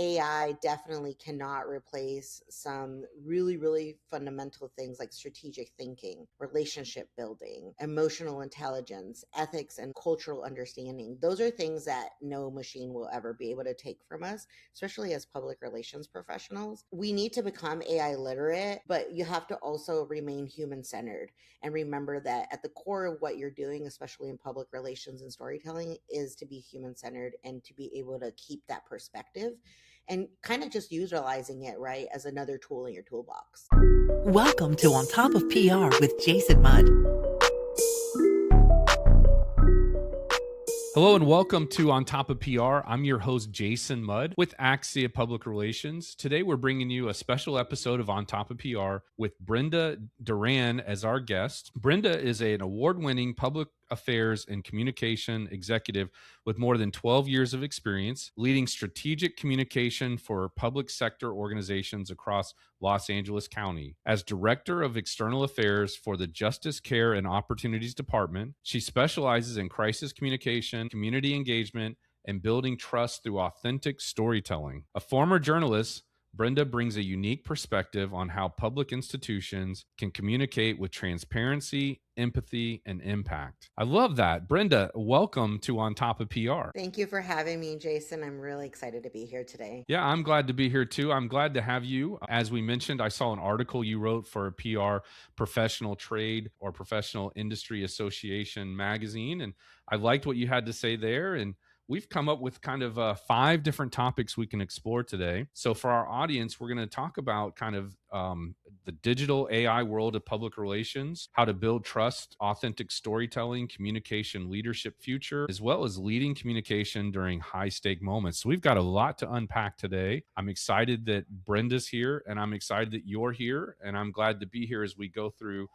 AI definitely cannot replace some really, really fundamental things like strategic thinking, relationship building, emotional intelligence, ethics, and cultural understanding. Those are things that no machine will ever be able to take from us, especially as public relations professionals. We need to become AI literate, but you have to also remain human centered and remember that at the core of what you're doing, especially in public relations and storytelling, is to be human centered and to be able to keep that perspective and kind of just utilizing it, right, as another tool in your toolbox. Welcome to On Top of PR with Jason Mudd. Hello and welcome to On Top of PR. I'm your host, Jason Mudd with Axia Public Relations. Today, we're bringing you a special episode of On Top of PR with Brenda Duran as our guest. Brenda is an award-winning public affairs and communication executive with more than 12 years of experience leading strategic communication for public sector organizations across Los Angeles County. As Director of External Affairs for the Justice Care and Opportunities Department, she specializes in crisis communication, community engagement, and building trust through authentic storytelling. A former journalist, Brenda brings a unique perspective on how public institutions can communicate with transparency, empathy, and impact. I love that. Brenda, welcome to On Top of PR. Thank you for having me, Jason. I'm really excited to be here today. Yeah, I'm glad to be here too. I'm glad to have you. As we mentioned, I saw an article you wrote for a PR professional trade or professional industry association magazine, and I liked what you had to say there. And we've come up with kind of 5 different topics we can explore today. So for our audience, we're going to talk about kind of the digital AI world of public relations, how to build trust, authentic storytelling, communication leadership future, as well as leading communication during high stake moments. So we've got a lot to unpack today. I'm excited that Brenda's here and I'm excited that you're here, and I'm glad to be here as we go through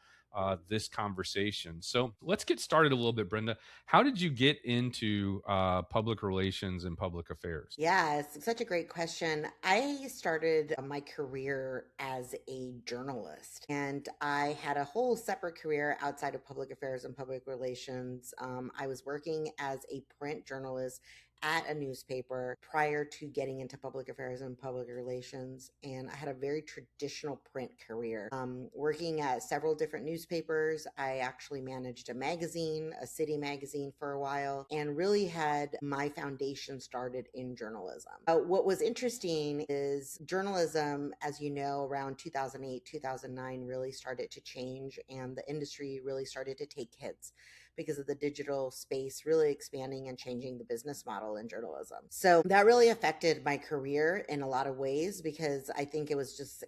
this conversation. So let's get started a little bit, Brenda. How did you get into public relations and public affairs? Yeah, it's such a great question. I started my career as a journalist, and I had a whole separate career outside of public affairs and public relations. I was working as a print journalist at a newspaper prior to getting into public affairs and public relations. And I had a very traditional print career. Working at several different newspapers, I actually managed a magazine, a city magazine for a while, and really had my foundation started in journalism. What was interesting is journalism, as you know, around 2008, 2009 really started to change, and the industry really started to take hits because of the digital space really expanding and changing the business model in journalism. So that really affected my career in a lot of ways because I think it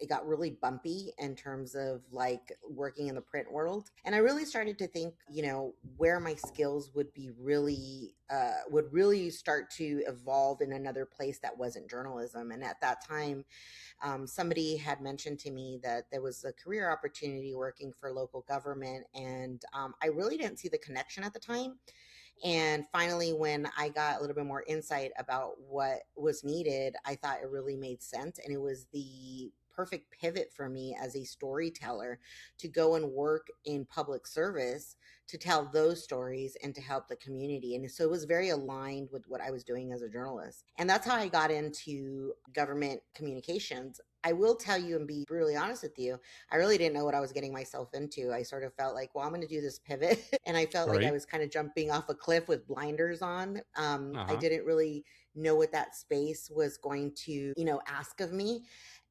got really bumpy in terms of like working in the print world. And I really started to think, where my skills would really start to evolve in another place that wasn't journalism. And at that time, somebody had mentioned to me that there was a career opportunity working for local government, and I really didn't see the connection at the time. And finally, when I got a little bit more insight about what was needed, I thought it really made sense, and it was the perfect pivot for me as a storyteller to go and work in public service to tell those stories and to help the community. And so it was very aligned with what I was doing as a journalist. And that's how I got into government communications. I will tell you and be brutally honest with you, I really didn't know what I was getting myself into. I sort of felt like, well, I'm going to do this pivot. And I felt like I was kind of jumping off a cliff with blinders on. I didn't really know what that space was going to, ask of me.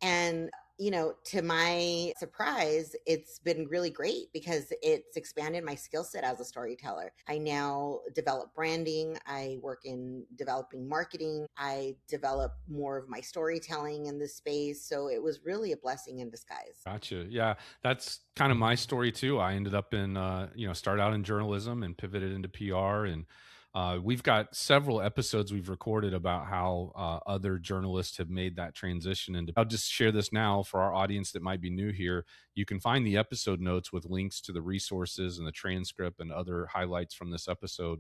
And to my surprise, it's been really great because it's expanded my skill set as a storyteller. I now develop branding. I work in developing marketing. I develop more of my storytelling in this space. So it was really a blessing in disguise. Gotcha. Yeah, that's kind of my story too. I ended up in, started out in journalism and pivoted into PR, and we've got several episodes we've recorded about how other journalists have made that transition. And I'll just share this now for our audience that might be new here. You can find the episode notes with links to the resources and the transcript and other highlights from this episode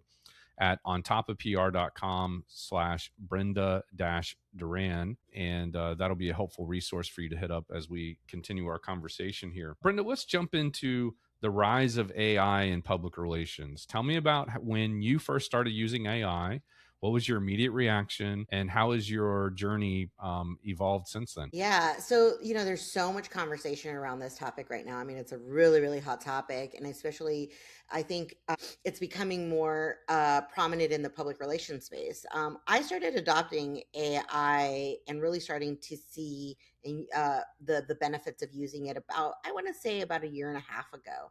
at ontopofpr.com/Brenda-Duran. And that'll be a helpful resource for you to hit up as we continue our conversation here. Brenda, let's jump into the rise of AI in public relations. Tell me about when you first started using AI. What was your immediate reaction, and how has your journey evolved since then? Yeah. So, there's so much conversation around this topic right now. I mean, it's a really, really hot topic. And especially, I think it's becoming more prominent in the public relations space. I started adopting AI and really starting to see the benefits of using it about, I want to say, about a year and a half ago.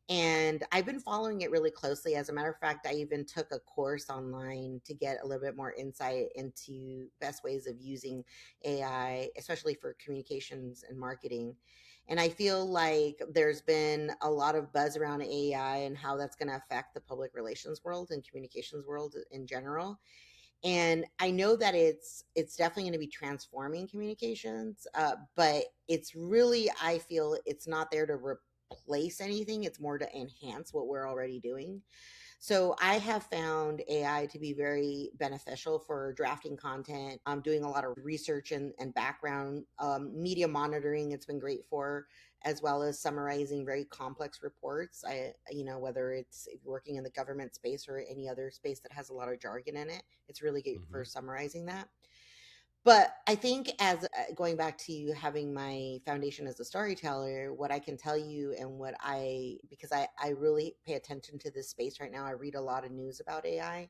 And I've been following it really closely. As a matter of fact, I even took a course online to get a little bit more insight into best ways of using AI, especially for communications and marketing. And I feel like there's been a lot of buzz around AI and how that's going to affect the public relations world and communications world in general. And I know that it's definitely going to be transforming communications, but it's really, I feel it's not there to replace anything. It's more to enhance what we're already doing. So I have found AI to be very beneficial for drafting content. I'm doing a lot of research and background media monitoring. It's been great for, as well as summarizing very complex reports. Whether it's working in the government space or any other space that has a lot of jargon in it, it's really good Hmm. for summarizing that. But I think, as going back to having my foundation as a storyteller, what I can tell you, and because I really pay attention to this space right now, I read a lot of news about AI.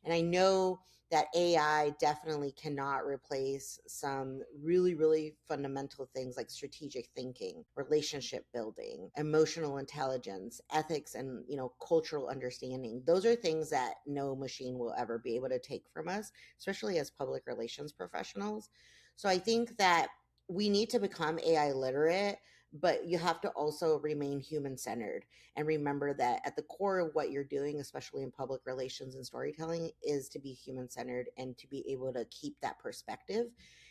And I know that AI definitely cannot replace some really, really fundamental things like strategic thinking, relationship building, emotional intelligence, ethics, and cultural understanding. Those are things that no machine will ever be able to take from us, especially as public relations professionals. So I think that we need to become AI literate, but you have to also remain human centered and remember that at the core of what you're doing, especially in public relations and storytelling, is to be human centered and to be able to keep that perspective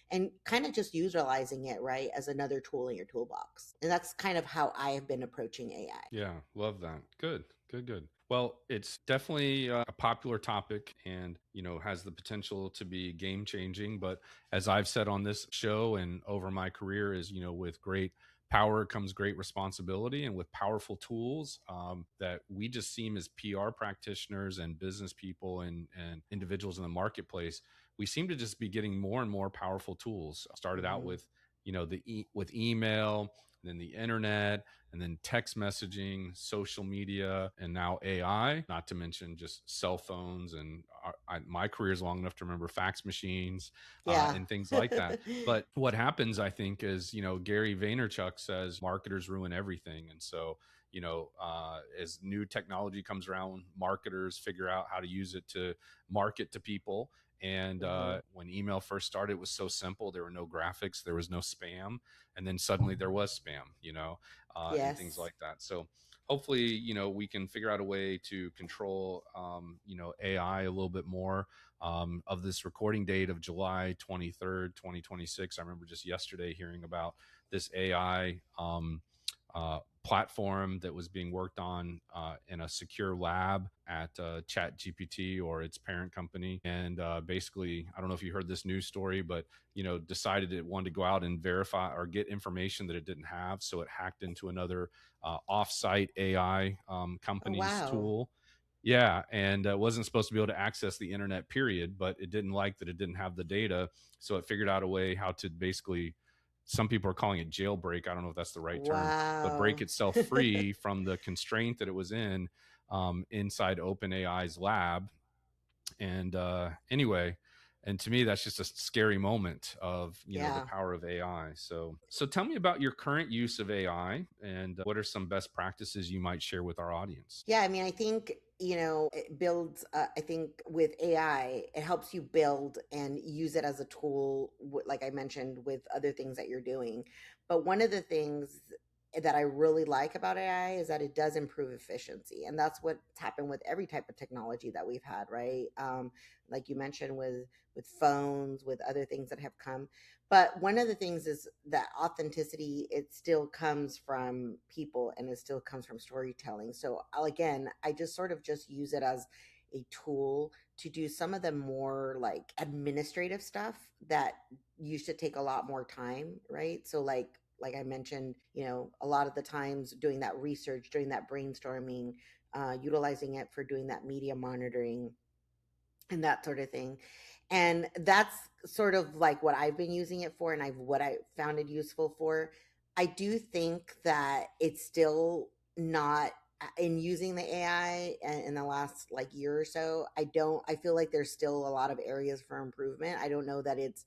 and kind of just utilizing it, right, as another tool in your toolbox. And that's kind of how I have been approaching AI. Yeah, love that. Good, good, good. Well, it's definitely a popular topic and, has the potential to be game changing. But as I've said on this show and over my career, is, with great power comes great responsibility. And with powerful tools that we just seem as PR practitioners and business people and individuals in the marketplace, we seem to just be getting more and more powerful tools. Started out Hmm. with, with email, then the internet, and then text messaging, social media, and now AI, not to mention just cell phones. And my career is long enough to remember fax machines Yeah. and things like that. But what happens, I think, is, Gary Vaynerchuk says marketers ruin everything. And so, as new technology comes around, marketers figure out how to use it to market to people. And Hmm. when email first started, it was so simple. There were no graphics, there was no spam. And then suddenly there was spam, and things Yes. like that. So hopefully, we can figure out a way to control, AI a little bit more. Of this recording date of July 23rd, 2026. I remember just yesterday hearing about this AI platform that was being worked on in a secure lab at Chat GPT or its parent company. And basically, I don't know if you heard this news story, but decided it wanted to go out and verify or get information that it didn't have, so it hacked into another offsite AI Oh, company's wow. tool. Yeah, and wasn't supposed to be able to access the internet, period. But it didn't like that it didn't have the data, so it figured out a way how to basically. Some people are calling it jailbreak. I don't know if that's the right term, but break Wow. itself free from the constraint that it was in inside OpenAI's lab. And anyway, and to me, that's just a scary moment of the Yeah. power of AI. So tell me about your current use of AI and what are some best practices you might share with our audience? Yeah, I mean, I think, it builds, I think with AI, it helps you build and use it as a tool, like I mentioned, with other things that you're doing. But one of the things that I really like about AI is that it does improve efficiency. And that's what's happened with every type of technology that we've had, right? Like you mentioned with phones, with other things that have come. But one of the things is that authenticity, it still comes from people and it still comes from storytelling. So again, I just sort of just use it as a tool to do some of the more like administrative stuff that used to take a lot more time, right? So like I mentioned, a lot of the times doing that research, doing that brainstorming, utilizing it for doing that media monitoring, and that sort of thing. And that's sort of like what I've been using it for, and I've what I found it useful for. I do think that it's still not in using the AI in the last like year or so. I feel like there's still a lot of areas for improvement. I don't know that it's,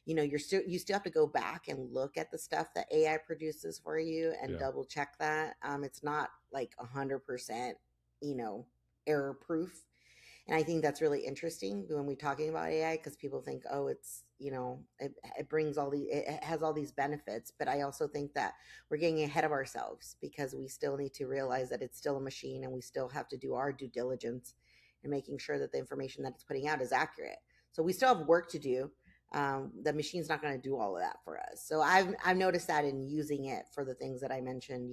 you still have to go back and look at the stuff that AI produces for you and Yeah. double check that. It's not like 100%, you know, error proof. And I think that's really interesting when we're talking about AI, because people think, oh, it's, it brings it has all these benefits. But I also think that we're getting ahead of ourselves, because we still need to realize that it's still a machine, and we still have to do our due diligence in making sure that the information that it's putting out is accurate. So we still have work to do. The machine's not going to do all of that for us. So I've noticed that in using it for the things that I mentioned.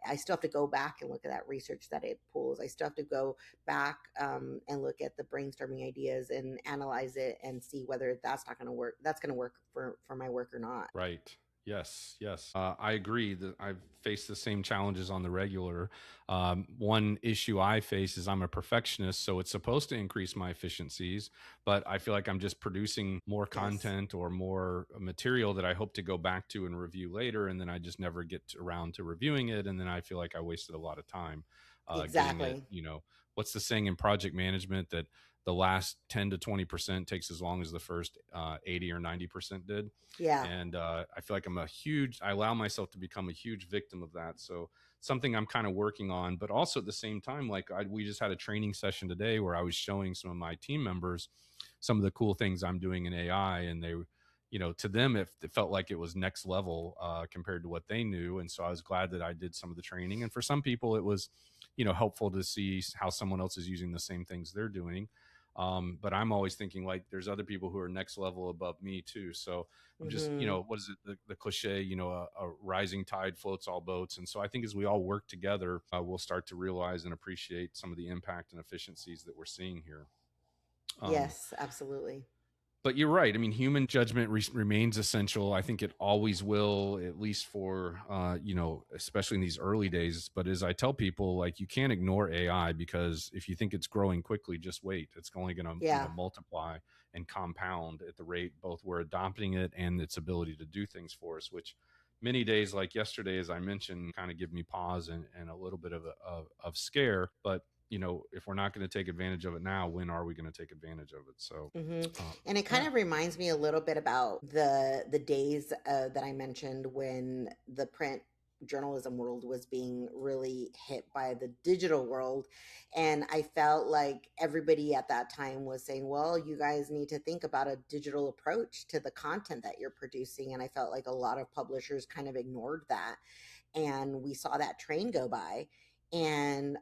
I still have to go back and look at that research that it pulls. I still have to go back, and look at the brainstorming ideas and analyze it and see whether that's not going to work. That's going to work for my work or not. Right. Yes. Yes. I agree that I've faced the same challenges on the regular. One issue I face is I'm a perfectionist, so it's supposed to increase my efficiencies, but I feel like I'm just producing more Yes, content or more material that I hope to go back to and review later, and then I just never get around to reviewing it, and then I feel like I wasted a lot of time getting it. exactly. What's the saying in project management that the last 10 to 20% takes as long as the first 80 or 90% did? Yeah. And I feel like I allow myself to become a huge victim of that. So something I'm kind of working on, but also at the same time, like we just had a training session today where I was showing some of my team members some of the cool things I'm doing in AI, and they, to them, it felt like it was next level compared to what they knew. And so I was glad that I did some of the training. And for some people, it was, helpful to see how someone else is using the same things they're doing. But I'm always thinking like there's other people who are next level above me too. So I'm just, Hmm. what is it, the cliche, a rising tide floats all boats. And so I think as we all work together, we'll start to realize and appreciate some of the impact and efficiencies that we're seeing here. Um, Yes, absolutely. but you're right. I mean, human judgment remains essential. I think it always will, at least for, especially in these early days. But as I tell people, like, you can't ignore AI, because if you think it's growing quickly, just wait. It's only going to, Yeah. multiply and compound at the rate both we're adopting it and its ability to do things for us, which many days like yesterday, as I mentioned, kind of give me pause and a little bit of scare. But if we're not going to take advantage of it now, when are we going to take advantage of it? So, Hmm. And it yeah. kind of reminds me a little bit about the days that I mentioned when the print journalism world was being really hit by the digital world. And I felt like everybody at that time was saying, well, you guys need to think about a digital approach to the content that you're producing. And I felt like a lot of publishers kind of ignored that, and we saw that train go by, and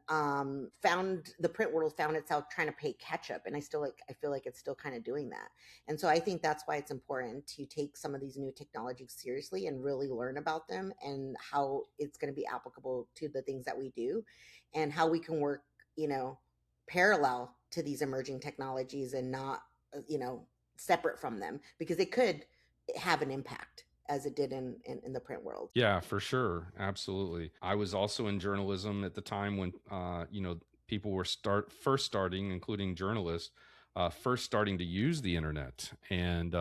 found the print world found itself trying to play catch up. And I feel like it's still kind of doing that. And so I think that's why it's important to take some of these new technologies seriously and really learn about them and how it's going to be applicable to the things that we do, and how we can work, you know parallel to these emerging technologies, and not, separate from them, because it could have an impact as it did in the print world. Yeah, for sure. Absolutely. I was also in journalism at the time when, people were first starting, including journalists, first starting to use the internet. And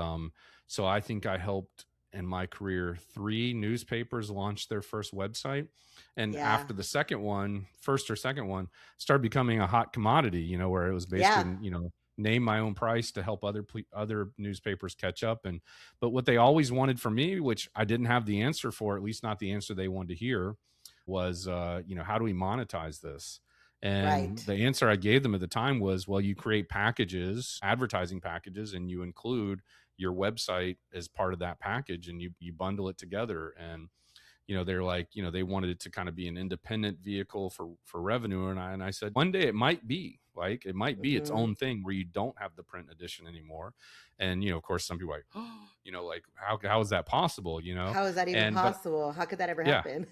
so I think I helped in my career, 3 newspapers launch their first website. And Yeah. after the first or second one, started becoming a hot commodity, where it was basically, Yeah. name my own price to help other newspapers catch up. But what they always wanted from me, which I didn't have the answer for, at least not the answer they wanted to hear, was, how do we monetize this? And Right. the answer I gave them at the time was, well, you create packages, advertising packages, and you include your website as part of that package, and you bundle it together. And they're like, they wanted it to kind of be an independent vehicle for revenue. And I said, one day it might be its Hmm. own thing where you don't have the print edition anymore. And of course some people are like, oh, like how is that possible? How is that even And but possible? How could that ever yeah. happen?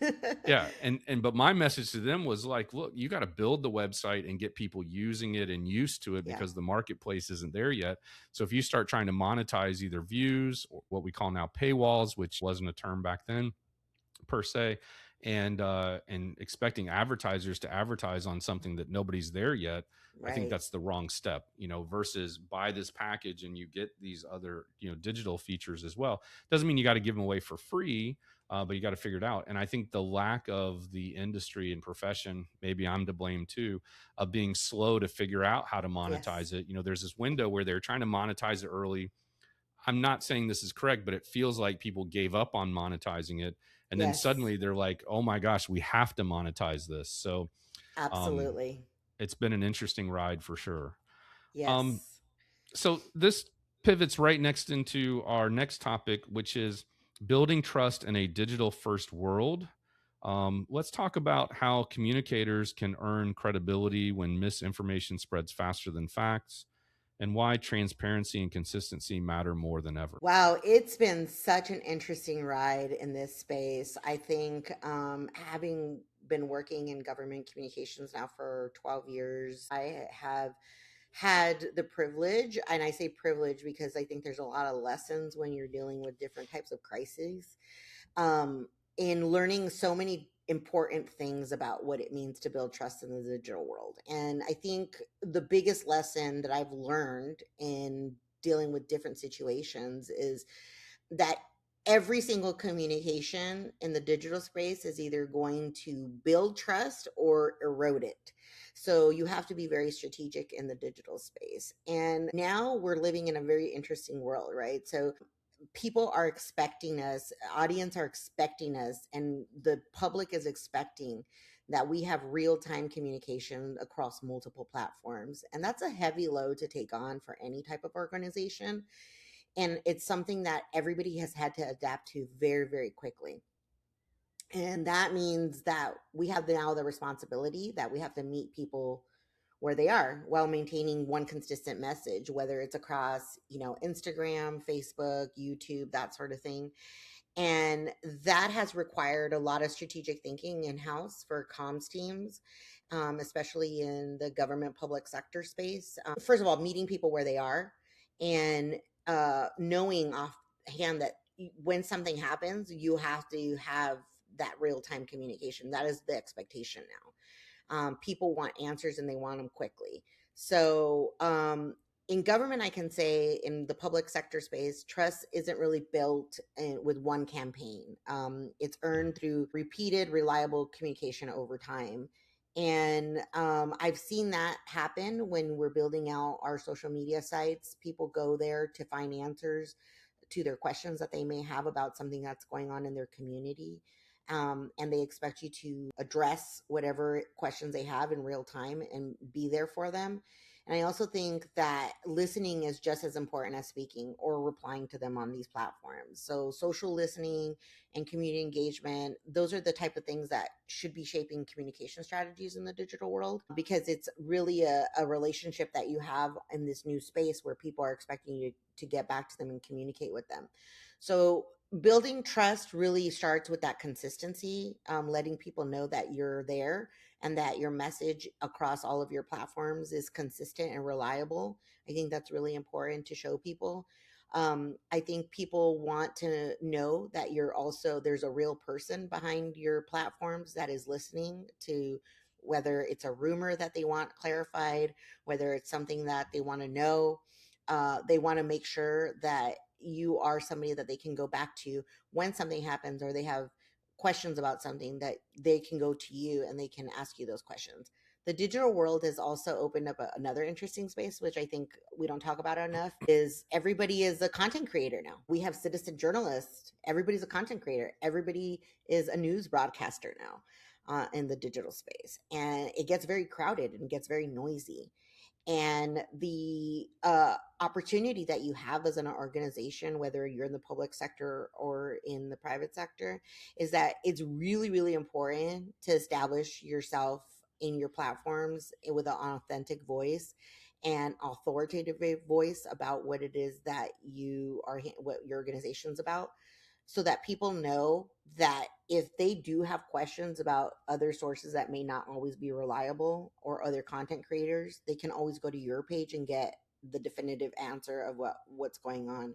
Yeah, and but my message to them was like, look, you got to build the website and get people using it and used to it, Yeah. because the marketplace isn't there yet. So if you start trying to monetize either views or what we call now paywalls, which wasn't a term back then per se, and expecting advertisers to advertise on something that nobody's there yet. I think Right. that's the wrong step, versus buy this package and you get these other, digital features as well. Doesn't mean you got to give them away for free, but you got to figure it out. And I think the lack of the industry and profession, maybe I'm to blame too, of being slow to figure out how to Yes. monetize it. There's this window where they're trying to monetize it early. I'm not saying this is correct, but it feels like people gave up on monetizing it. And then Yes. suddenly they're like, oh my gosh, we have to monetize this. So um, Absolutely. it's been an interesting ride for sure. Um, Yes. so this pivots right next into our next topic, which is building trust in a digital first world. Let's talk about how communicators can earn credibility when misinformation spreads faster than facts, and why transparency and consistency matter more than ever. Wow, it's been such an interesting ride in this space. I think having been working in government communications now for 12 years, I have had the privilege, and I say privilege because I think there's a lot of lessons when you're dealing with different types of crises, um, in learning so many important things about what it means to build trust in the digital world. And I think the biggest lesson that I've learned in dealing with different situations is that every single communication in the digital space is either going to build trust or erode it. So you have to be very strategic in the digital space. And now we're living in a very interesting world, right? So people are expecting us, audience are expecting us, and the public is expecting that we have real-time communication across multiple platforms. And that's a heavy load to take on for any type of organization. And it's something that everybody has had to adapt to very, very quickly. And that means that we have now the responsibility that we have to meet people where they are while maintaining one consistent message, whether it's across, Instagram, Facebook, YouTube, that sort of thing. And that has required a lot of strategic thinking in house for comms teams, especially in the government public sector space. First of all, meeting people where they are, and knowing offhand that when something happens, you have to have that real time communication. That is the expectation now. People want answers and they want them quickly. So, in government, I can say in the public sector space, trust isn't really built with one campaign. It's Yeah. earned through repeated, reliable communication over time. And I've seen that happen when we're building out our social media sites. People go there to find answers to their questions that they may have about something that's going on in their community. And they expect you to address whatever questions they have in real time and be there for them. And I also think that listening is just as important as speaking or replying to them on these platforms. So, social listening and community engagement, those are the type of things that should be shaping communication strategies in the digital world, because it's really a relationship that you have in this new space where people are expecting you to get back to them and communicate with them. So, building trust really starts with that consistency, letting people know that you're there and that your message across all of your platforms is consistent and reliable. I think that's really important to show people. I think people want to know that there's a real person behind your platforms that is listening to, whether it's a rumor that they want clarified, whether it's something that they want to know. They want to make sure that you are somebody that they can go back to when something happens, or they have questions about something, that they can go to you and they can ask you those questions. The digital world has also opened up another interesting space, which I think we don't talk about enough, is everybody is a content creator now. We have citizen journalists. Everybody's a content creator. Everybody is a news broadcaster now, in the digital space. And it gets very crowded and gets very noisy. And the opportunity that you have as an organization, whether you're in the public sector or in the private sector, is that it's really, really important to establish yourself in your platforms with an authentic voice and authoritative voice about what it is that what your organization's about, so that people know that if they do have questions about other sources that may not always be reliable, or other content creators, they can always go to your page and get the definitive answer of what's going on.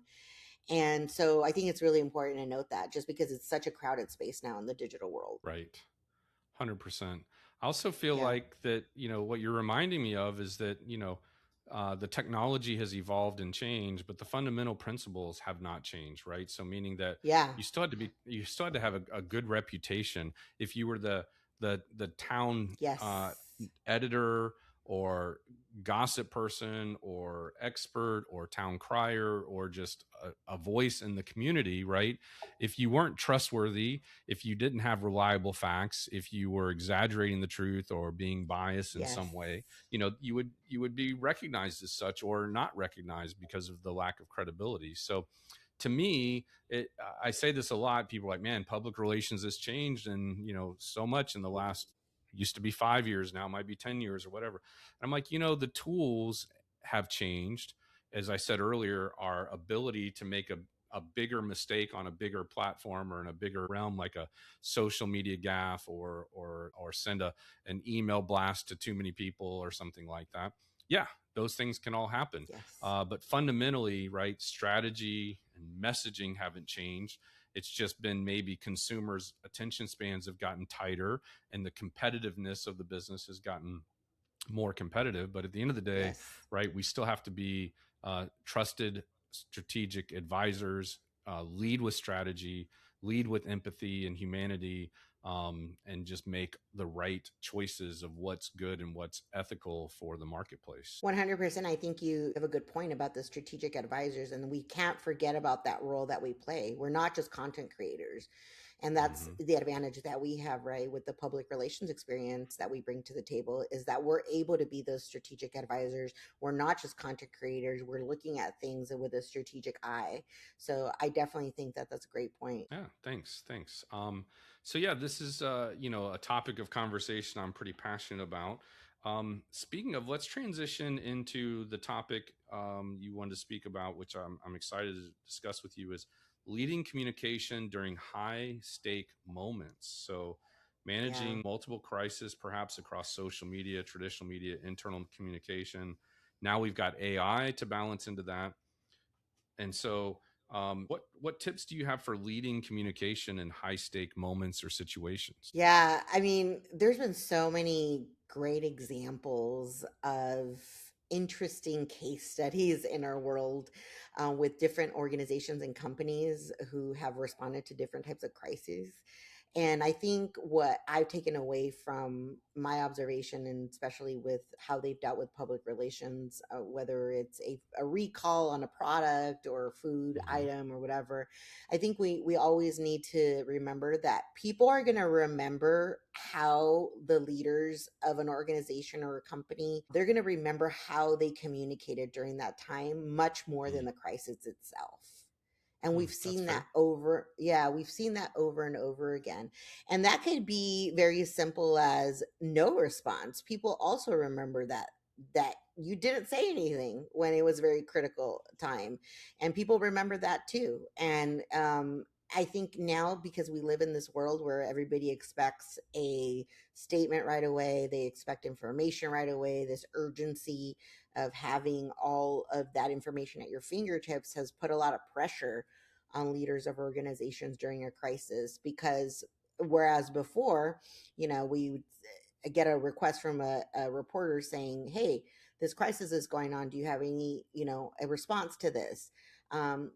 And so I think it's really important to note that, just because it's such a crowded space now in the digital world. Right. 100%. I also feel Yeah. like that, what you're reminding me of is that, the technology has evolved and changed, but the fundamental principles have not changed, right? So meaning that Yeah. you still had to have a good reputation. If you were the town Yes. editor or gossip person or expert or town crier or just a voice in the community, right? If you weren't trustworthy, if you didn't have reliable facts, if you were exaggerating the truth or being biased in Yes. some way, you would be recognized as such or not recognized because of the lack of credibility. So to me, I say this a lot. People are like, man, public relations has changed, and so much in the last, used to be 5 years, now might be 10 years or whatever. And I'm like, the tools have changed. As I said earlier, our ability to make a bigger mistake on a bigger platform or in a bigger realm, like a social media gaffe, or send an email blast to too many people or something like that. Yeah, those things can all happen. Yes. But fundamentally, right, strategy and messaging haven't changed. It's just been maybe consumers' attention spans have gotten tighter and the competitiveness of the business has gotten more competitive. But at the end of the day, Yes. right, we still have to be trusted strategic advisors, lead with strategy, lead with empathy and humanity, and just make the right choices of what's good and what's ethical for the marketplace. 100%. I think you have a good point about the strategic advisors, and we can't forget about that role that we play. We're not just content creators. And that's Mm-hmm. the advantage that we have, right, with the public relations experience that we bring to the table, is that we're able to be those strategic advisors. We're not just content creators. We're looking at things with a strategic eye. So I definitely think that that's a great point. Yeah, thanks. So yeah, this is a topic of conversation I'm pretty passionate about. Speaking of, let's transition into the topic you wanted to speak about, which I'm excited to discuss with you, is leading communication during high stake moments. So Yeah. managing multiple crises, perhaps across social media, traditional media, internal communication. Now we've got AI to balance into that. And so, what tips do you have for leading communication in high stake moments or situations? Yeah, I mean, there's been so many great examples of interesting case studies in our world, with different organizations and companies who have responded to different types of crises. And I think what I've taken away from my observation, and especially with how they've dealt with public relations, whether it's a recall on a product or a food Mm-hmm. item or whatever, I think we always need to remember that people are going to remember how the leaders of an organization or a company, they're going to remember how they communicated during that time much more than the crisis itself. And we've That's seen that fair. over, yeah, we've seen that over and over again. And that could be very simple as no response. People also remember that you didn't say anything when it was very critical time, and people remember that too. And I think now, because we live in this world where everybody expects a statement right away, they expect information right away, this urgency of having all of that information at your fingertips has put a lot of pressure on leaders of organizations during a crisis. Because whereas before, we would get a request from a reporter saying, hey, this crisis is going on, do you have any, a response to this?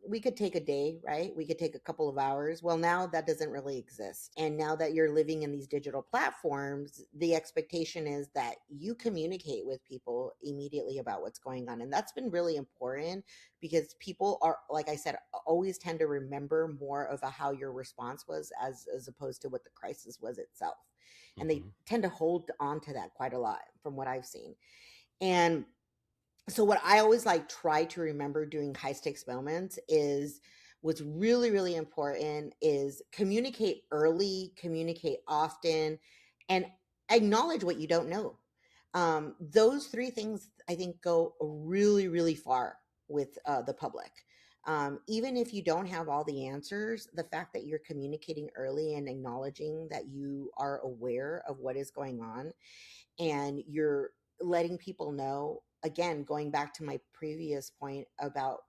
We could take a day, right? We could take a couple of hours. Well, now that doesn't really exist. And now that you're living in these digital platforms, the expectation is that you communicate with people immediately about what's going on. And that's been really important, because people are, like I said, always tend to remember more of how your response was, as opposed to what the crisis was itself. And they Mm-hmm. tend to hold on to that quite a lot from what I've seen. And so what I always like try to remember during high stakes moments is, what's really, really important is communicate early, communicate often, and acknowledge what you don't know. Those three things, I think, go really, really far with the public. Even if you don't have all the answers, the fact that you're communicating early and acknowledging that you are aware of what is going on, and you're letting people know, again, going back to my previous point about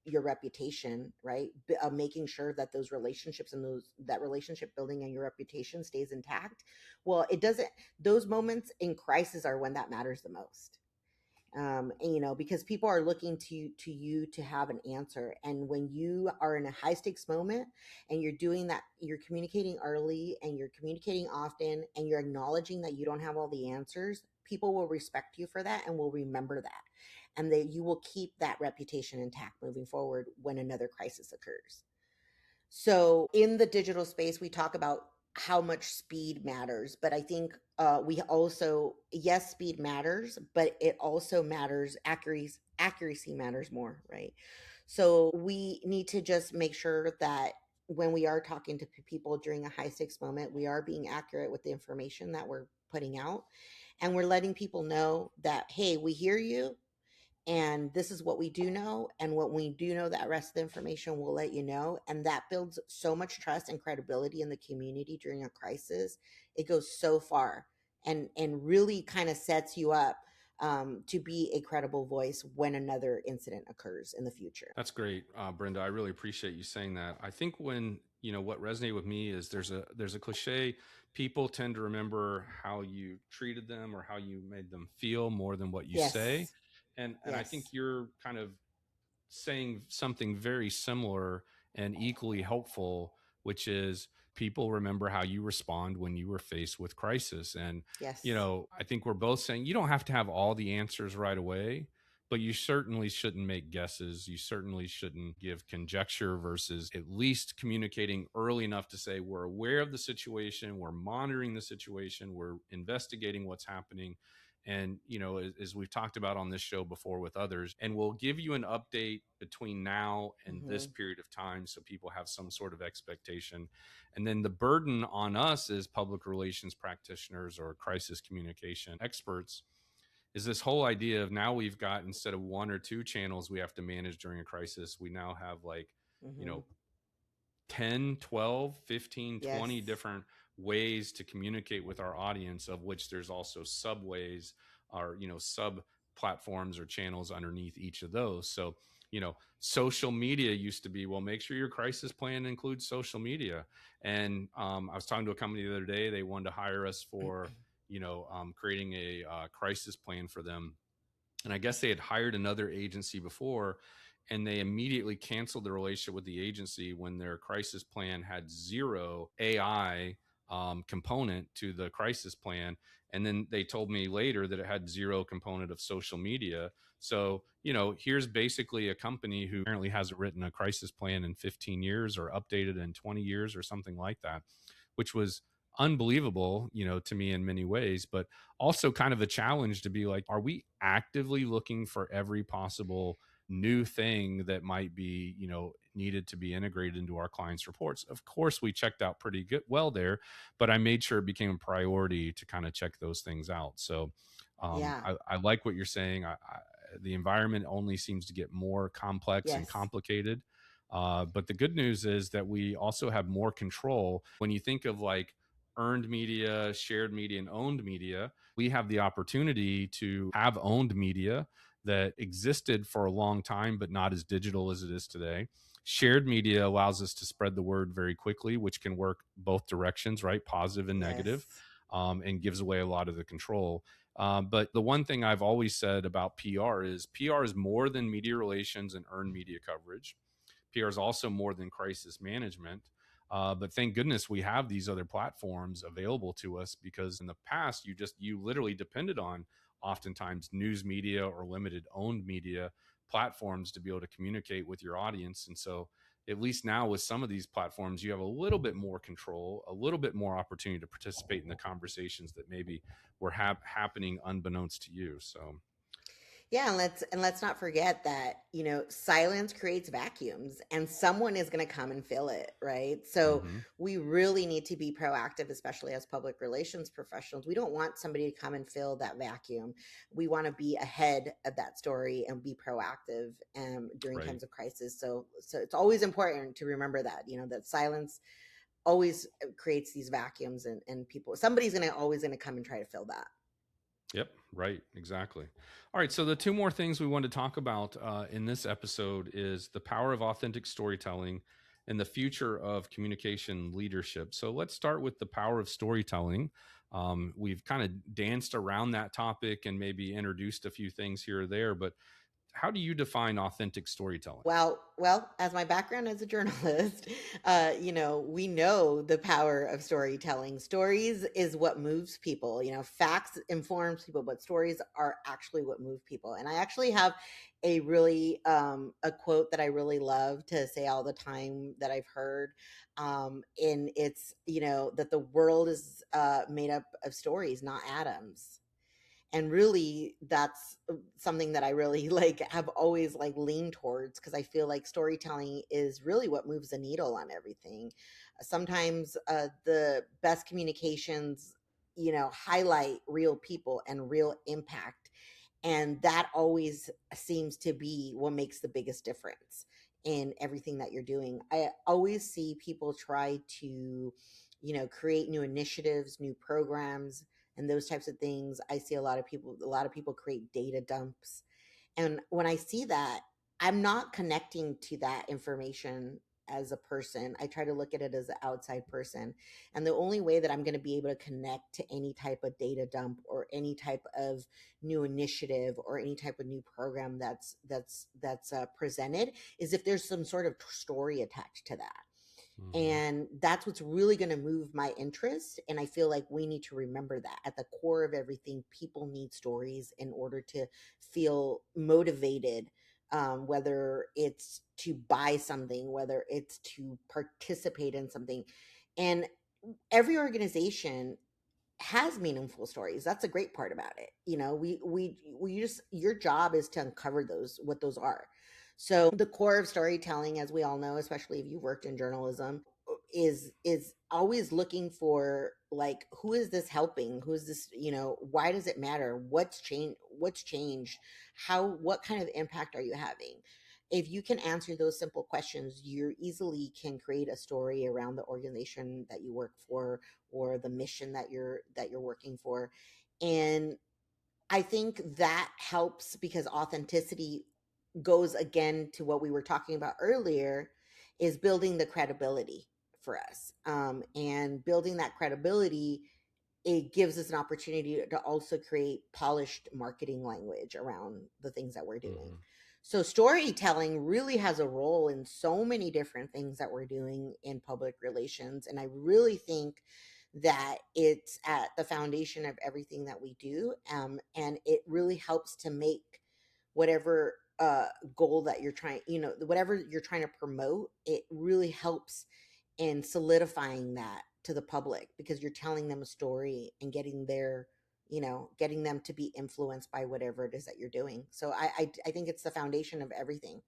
your reputation, right? Making sure that those relationships and that relationship building and your reputation stays intact. Well, it doesn't. Those moments in crisis are when that matters the most. And, because people are looking to you to have an answer, and when you are in a high stakes moment and you're doing that, you're communicating early and you're communicating often and you're acknowledging that you don't have all the answers, people will respect you for that and will remember that, and that you will keep that reputation intact moving forward when another crisis occurs. So in the digital space, we talk about how much speed matters, but I think we also, yes, speed matters, but it also matters, accuracy matters more, right? So we need to just make sure that when we are talking to people during a high stakes moment, we are being accurate with the information that we're putting out, and we're letting people know that, hey, we hear you, and this is what we do know, and what we do know, that rest of the information we'll let you know, and that builds so much trust and credibility in the community during a crisis. It goes so far, and really kind of sets you up to be a credible voice when another incident occurs in the future. That's great, Brenda. I really appreciate you saying that. I think when what resonated with me is there's a cliche. People tend to remember how you treated them or how you made them feel more than what you say, Yes. and I think Yes. you're kind of saying something very similar and equally helpful, which is people remember how you respond when you were faced with crisis. And, Yes. I think we're both saying you don't have to have all the answers right away, but you certainly shouldn't make guesses. You certainly shouldn't give conjecture versus at least communicating early enough to say, we're aware of the situation, we're monitoring the situation, we're investigating what's happening. And as we've talked about on this show before with others, and we'll give you an update between now and this Hmm. period of time so people have some sort of expectation. And then the burden on us as public relations practitioners or crisis communication experts is this whole idea of, now we've got, instead of one or two channels we have to manage during a crisis, we now have like you Hmm. know 10, 12, 15, 20 Yes. different ways to communicate with our audience, of which there's also subways or sub platforms or channels underneath each of those. So social media used to be, well, make sure your crisis plan includes social media. And I was talking to a company the other day. They wanted to hire us for creating a crisis plan for them, and I guess they had hired another agency before, and they immediately canceled the relationship with the agency when their crisis plan had zero AI component to the crisis plan. And then they told me later that it had zero component of social media. So, here's basically a company who apparently hasn't written a crisis plan in 15 years or updated in 20 years or something like that, which was unbelievable, to me in many ways, but also kind of a challenge to be like, are we actively looking for every possible new thing that might be, needed to be integrated into our clients' reports? Of course, we checked out pretty good, well there, but I made sure it became a priority to kind of check those things out. So Yeah. I like what you're saying. The environment only seems to get more complex and Yes. complicated. But the good news is that we also have more control. When you think of like earned media, shared media, and owned media, we have the opportunity to have owned media that existed for a long time, but not as digital as it is today. Shared media allows us to spread the word very quickly, which can work both directions, right? Positive and negative, Yes. and gives away a lot of the control. But the one thing I've always said about PR is more than media relations and earned media coverage. PR is also more than crisis management. But thank goodness we have these other platforms available to us, because in the past you literally depended on oftentimes news media or limited owned media platforms to be able to communicate with your audience. And so at least now with some of these platforms, you have a little bit more control, a little bit more opportunity to participate in the conversations that maybe were happening unbeknownst to you. So Yeah, and let's not forget that, silence creates vacuums and someone is going to come and fill it, right? So mhm, we really need to be proactive, especially as public relations professionals. We don't want somebody to come and fill that vacuum. We want to be ahead of that story and be proactive during right. times of crisis. So it's always important to remember that, that silence always creates these vacuums, and people, somebody's always going to come and try to fill that. Yep, right, exactly. All right, so the two more things we want to talk about in this episode is the power of authentic storytelling and the future of communication leadership. So let's start with the power of storytelling. We've kind of danced around that topic and maybe introduced a few things here or there, but how do you define authentic storytelling? Well, as my background as a journalist, we know the power of storytelling. Stories is what moves people. Facts informs people, but stories are actually what move people. And I actually have a quote that I really love to say all the time that I've heard. And it's, that the world is made up of stories, not atoms. And really that's something that I really like have always like leaned towards, because I feel like storytelling is really what moves the needle on everything. Sometimes the best communications highlight real people and real impact, and that always seems to be what makes the biggest difference in everything that you're doing. I always see people try to create new initiatives, new programs, and those types of things. I see a lot of people create data dumps. And when I see that, I'm not connecting to that information as a person. I try to look at it as an outside person. And the only way that I'm going to be able to connect to any type of data dump or any type of new initiative or any type of new program that's presented is if there's some sort of story attached to that. Mhm. And that's what's really going to move my interest. And I feel like we need to remember that at the core of everything, people need stories in order to feel motivated, whether it's to buy something, whether it's to participate in something. And every organization has meaningful stories. That's a great part about it. We just, your job is to uncover those, what those are. So the core of storytelling, as we all know, especially if you worked in journalism, is always looking for, like, who is this helping? Who is this, why does it matter? What's changed? What kind of impact are you having? If you can answer those simple questions, you easily can create a story around the organization that you work for, or the mission that you're working for. And I think that helps because authenticity goes again to what we were talking about earlier, is building the credibility for us. And building that credibility, it gives us an opportunity to also create polished marketing language around the things that we're doing. Mhm. So storytelling really has a role in so many different things that we're doing in public relations. And I really think that it's at the foundation of everything that we do. And it really helps to make whatever goal that you're trying, whatever you're trying to promote, it really helps in solidifying that to the public, because you're telling them a story and getting them to be influenced by whatever it is that you're doing. So I think it's the foundation of everything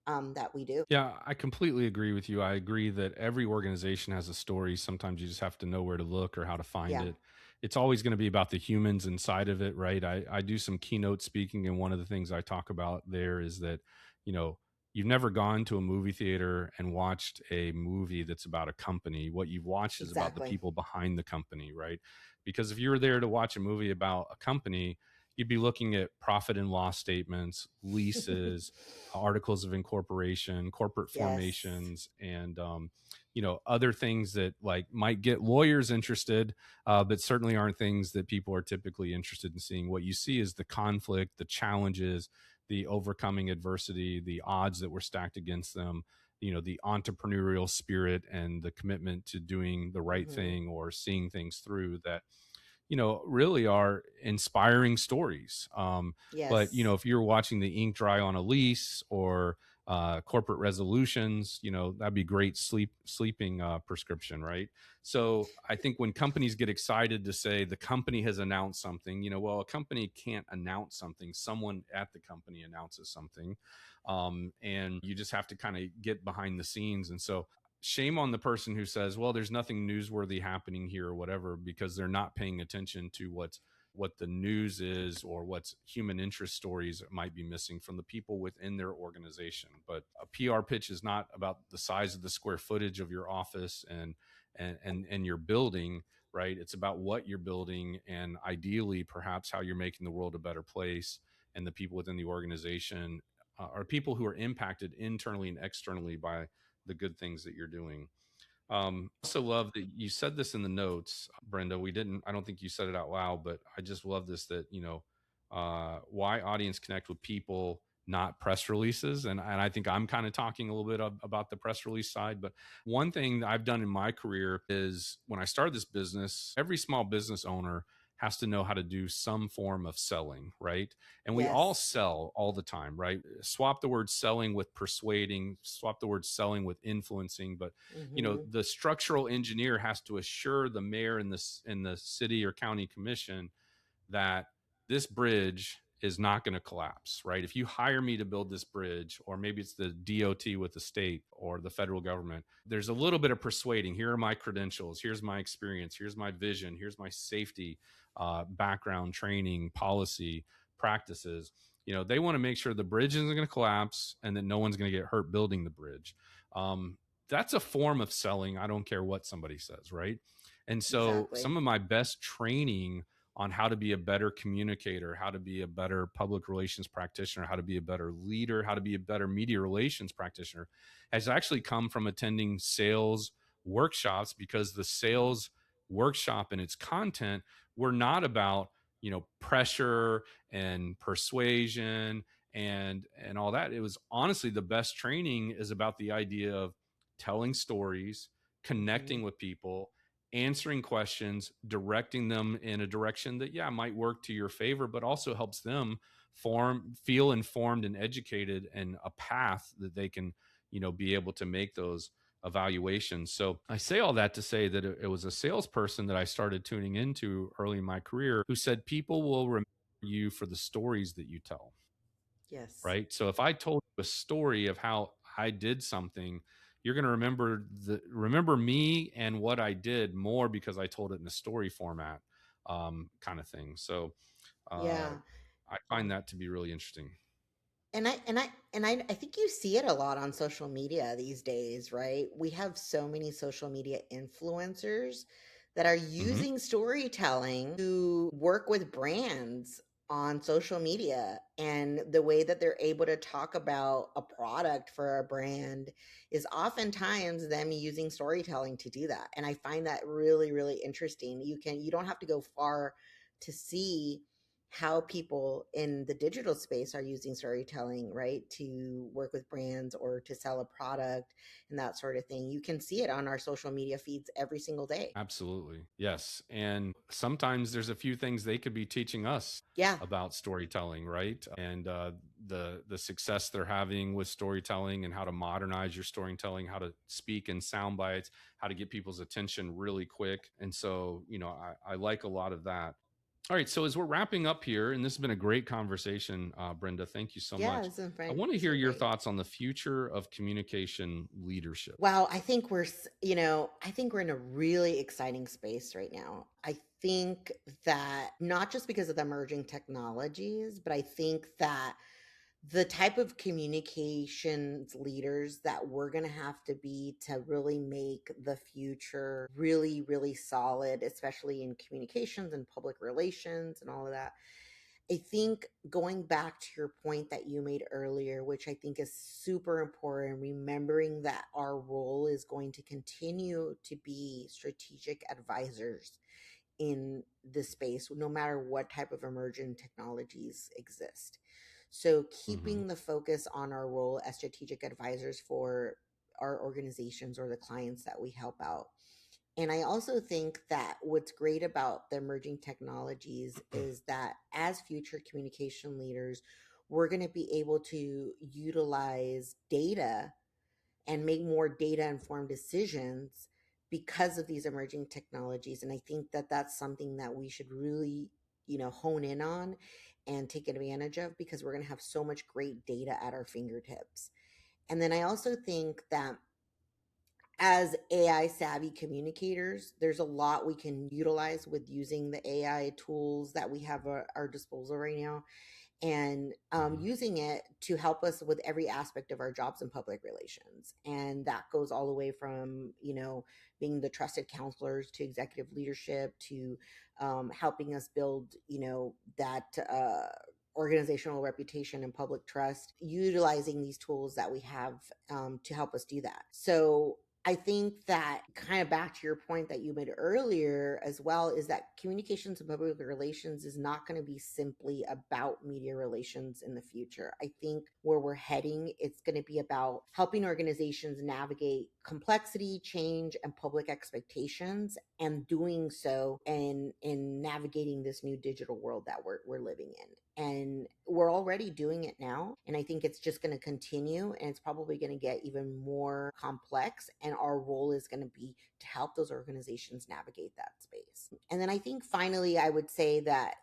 that we do. Yeah, I completely agree with you. I agree that every organization has a story. Sometimes you just have to know where to look or how to find Yeah, it. It's always going to be about the humans inside of it, right? I do some keynote speaking, and one of the things I talk about there is that, you know, you've never gone to a movie theater and watched a movie that's about a company. What you've watched is about the exactly. people behind the company, right? Because if you were there to watch a movie about a company, you'd be looking at profit and loss statements, leases, articles of incorporation, corporate Yes. formations, and other things that like might get lawyers interested, but certainly aren't things that people are typically interested in seeing. What you see is the conflict, the challenges, the overcoming adversity, the odds that were stacked against them. The entrepreneurial spirit and the commitment to doing the right Hmm. thing or seeing things through that really are inspiring stories. But Yes. if you're watching the ink dry on a lease or corporate resolutions, that'd be great sleeping prescription, right? So I think when companies get excited to say the company has announced something, well, a company can't announce something. Someone at the company announces something, and you just have to kind of get behind the scenes. And so shame on the person who says, well, there's nothing newsworthy happening here or whatever, because they're not paying attention to what's what the news is or what's human interest stories might be missing from the people within their organization. But a PR pitch is not about the size of the square footage of your office and your building, right? It's about what you're building and ideally perhaps how you're making the world a better place, and the people within the organization are people who are impacted internally and externally by the good things that you're doing. Also love that you said this in the notes, Brenda. I don't think you said it out loud, but I just love this that, why audience connect with people, not press releases. And I think I'm kind of talking a little bit about the press release side. But one thing that I've done in my career is when I started this business, every small business owner has to know how to do some form of selling, right? And we all Yes. sell all the time, right? Swap the word selling with persuading, swap the word selling with influencing. But Hmm. the structural engineer has to assure the mayor and the city or county commission that this bridge is not going to collapse, right? If you hire me to build this bridge, or maybe it's the DOT with the state or the federal government, there's a little bit of persuading. Here are my credentials. Here's my experience. Here's my vision. Here's my safety background, training, policy, practices. They want to make sure the bridge isn't going to collapse and that no one's going to get hurt building the bridge. That's a form of selling. I don't care what somebody says, right? And so Exactly. some of my best training on how to be a better communicator, how to be a better public relations practitioner, how to be a better leader, how to be a better media relations practitioner has actually come from attending sales workshops, because the sales workshop and its content were not about, pressure and persuasion and all that. It was honestly, the best training is about the idea of telling stories, Hmm. connecting with people, answering questions, directing them in a direction that, yeah, might work to your favor, but also helps them feel informed and educated, and a path that they can, be able to make those evaluations. So I say all that to say that it was a salesperson that I started tuning into early in my career who said people will remember you for the stories that you tell, Yes. right? So if I told you a story of how I did something, you're going to remember me and what I did more because I told it in a story format, kind of thing. So uh, Yeah. I find that to be really interesting. I think you see it a lot on social media these days, right? We have so many social media influencers that are Hmm. using storytelling to work with brands on social media. And the way that they're able to talk about a product for a brand is oftentimes them using storytelling to do that. And I find that really, really interesting. You don't have to go far to see how people in the digital space are using storytelling, right, to work with brands or to sell a product and that sort of thing. You can see it on our social media feeds every single day. Absolutely. Yes. And sometimes there's a few things they could be teaching us Yeah. about storytelling, right? And the success they're having with storytelling, and how to modernize your storytelling, how to speak in sound bites, how to get people's attention really quick. And so, I like a lot of that. All right. So as we're wrapping up here, and this has been a great conversation, Brenda, thank you so Yeah, much. this has I been want to hear so your great. thoughts on the future of communication leadership. Wow, I think I think we're in a really exciting space right now. I think that not just because of the emerging technologies, but I think that the type of communications leaders that we're going to have to be to really make the future really, really solid, especially in communications and public relations and all of that. I think going back to your point that you made earlier, which I think is super important, remembering that our role is going to continue to be strategic advisors in this space, no matter what type of emerging technologies exist. So, Hmm. keeping the focus on our role as strategic advisors for our organizations or the clients that we help out. And I also think that what's great about the emerging technologies is that as future communication leaders, we're going to be able to utilize data and make more data informed decisions because of these emerging technologies. And I think that that's something that we should really, hone in on and take advantage of, because we're going to have so much great data at our fingertips. And then I also think that as AI savvy communicators, there's a lot we can utilize with using the AI tools that we have at our disposal right now, and Mhm. using it to help us with every aspect of our jobs in public relations. And that goes all the way from, being the trusted counselors to executive leadership to helping us build, that organizational reputation and public trust, utilizing these tools that we have to help us do that. So I think that, kind of back to your point that you made earlier as well, is that communications and public relations is not going to be simply about media relations in the future. I think where we're heading, it's going to be about helping organizations navigate complexity, change, and public expectations, and doing so in navigating this new digital world that we're living in. And we're already doing it now, and I think it's just going to continue, and it's probably going to get even more complex, and our role is going to be to help those organizations navigate that space. And then I think finally I would say that,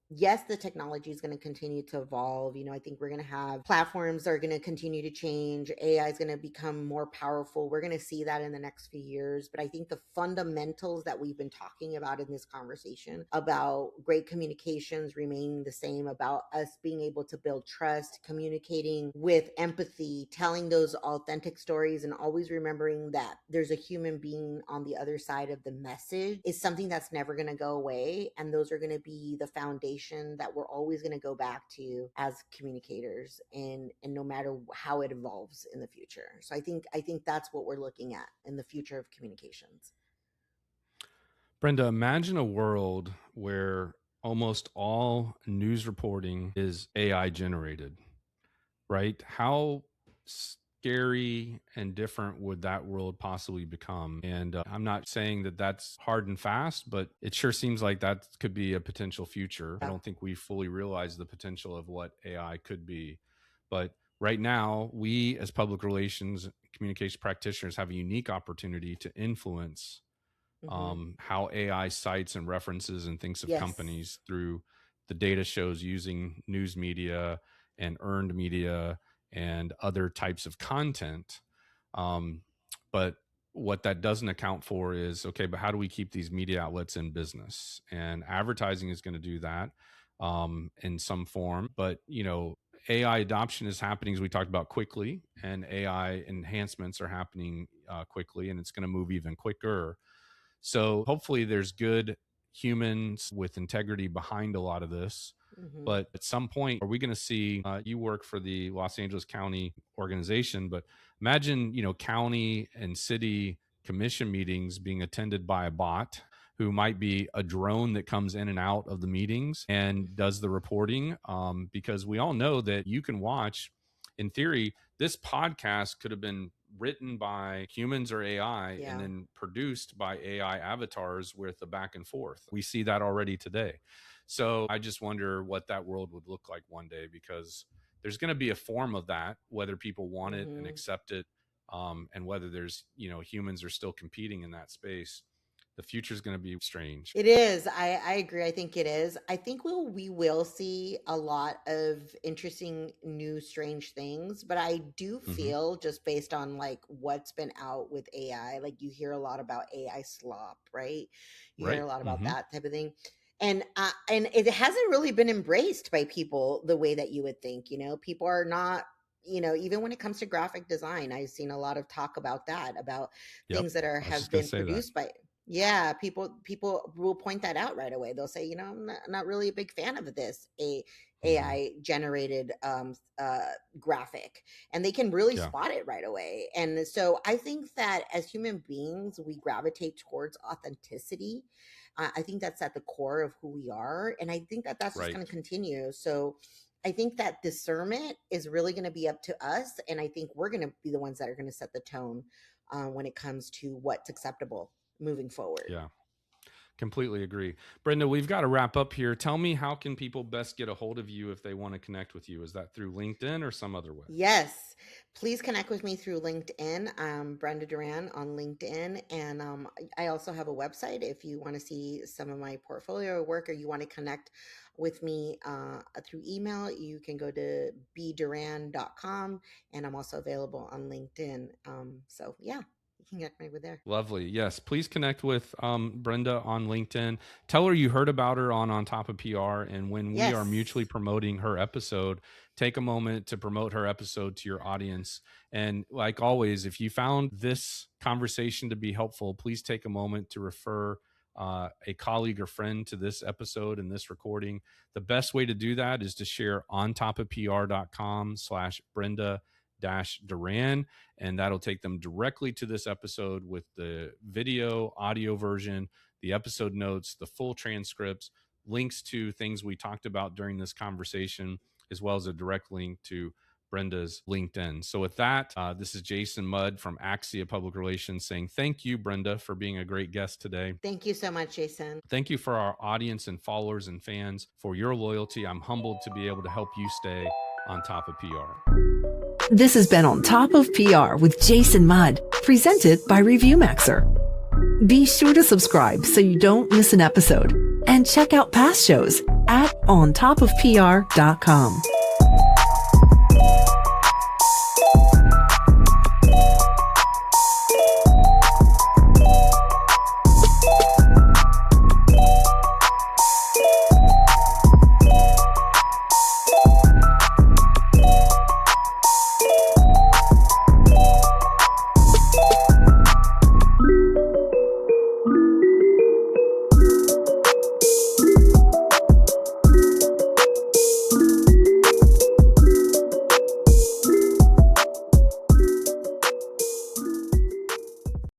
yes, the technology is going to continue to evolve. I think we're going to have platforms that are going to continue to change. AI is going to become more powerful. We're going to see that in the next few years. But I think the fundamentals that we've been talking about in this conversation about great communications remaining the same, about us being able to build trust, communicating with empathy, telling those authentic stories, and always remembering that there's a human being on the other side of the message, is something that's never going to go away. And those are going to be the foundation that we're always going to go back to as communicators, and no matter how it evolves in the future. So I think that's what we're looking at in the future of communications. Brenda, imagine a world where almost all news reporting is AI generated, right? How scary and different would that world possibly become? And I'm not saying that that's hard and fast, but it sure seems like that could be a potential future. I Yeah. don't think we fully realize the potential of what AI could be. But right now, we as public relations communication practitioners have a unique opportunity to influence Mm-hmm. how AI cites and references and thinks of Yes. companies through the data shows using news media and earned media and other types of content. Um, but what that doesn't account for is, okay, but how do we keep these media outlets in business? And advertising is going to do that in some form. But, AI adoption is happening, as we talked about, quickly, and AI enhancements are happening quickly, and it's going to move even quicker. So hopefully there's good humans with integrity behind a lot of this. Mm-hmm. But at some point, are we going to see, you work for the Los Angeles County organization, but imagine, county and city commission meetings being attended by a bot who might be a drone that comes in and out of the meetings and does the reporting. Because we all know that you can watch, in theory, this podcast could have been written by humans or AI and Yeah. then produced by AI avatars with a back and forth. We see that already today. So I just wonder what that world would look like one day, because there's going to be a form of that, whether people want it and Mm-hmm. accept it, and whether there's, humans are still competing in that space. The future is going to be strange. It is. I agree. I think it is. I think we will see a lot of interesting, new, strange things. But I do Hmm. feel, just based on like what's been out with AI, like you hear a lot about AI slop, right? You hear Right. a lot about Hmm. that type of thing, and it hasn't really been embraced by people the way that you would think. People are not. Even when it comes to graphic design, I've seen a lot of talk about that, about Yep. things that are I was have just going to been say that. produced by. Yeah, people will point that out right away. They'll say, I'm not really a big fan of this Hmm. AI generated graphic, and they can really Yeah. spot it right away. And so I think that as human beings, we gravitate towards authenticity. I think that's at the core of who we are, and I think that that's just Right. going to continue. So I think that discernment is really going to be up to us, and I think we're going to be the ones that are going to set the tone when it comes to what's acceptable moving forward. Yeah. Completely agree. Brenda, we've got to wrap up here. Tell me, how can people best get a hold of you if they want to connect with you? Is that through LinkedIn or some other way? Yes, please connect with me through LinkedIn. Brenda Duran on LinkedIn. And I also have a website if you want to see some of my portfolio work, or you want to connect with me through email. You can go to bduran.com, and I'm also available on LinkedIn. So, yeah. can get me with there. Lovely. Yes. Please connect with Brenda on LinkedIn. Tell her you heard about her on Top of PR. And when we are mutually promoting her episode, take a moment to promote her episode to your audience. And like always, if you found this conversation to be helpful, please take a moment to refer a colleague or friend to this episode and this recording. The best way to do that is to share ontopofpr.com/Brenda-Duran, and that'll take them directly to this episode with the video, audio version, the episode notes, the full transcripts, links to things we talked about during this conversation, as well as a direct link to Brenda's LinkedIn. So with that, this is Jason Mudd from Axia Public Relations saying thank you, Brenda, for being a great guest today. Thank you so much, Jason. Thank you for our audience and followers and fans for your loyalty. I'm humbled to be able to help you stay on top of PR. This has been On Top of PR with Jason Mudd, presented by ReviewMaxer. Be sure to subscribe so you don't miss an episode, and check out past shows at ontopofpr.com.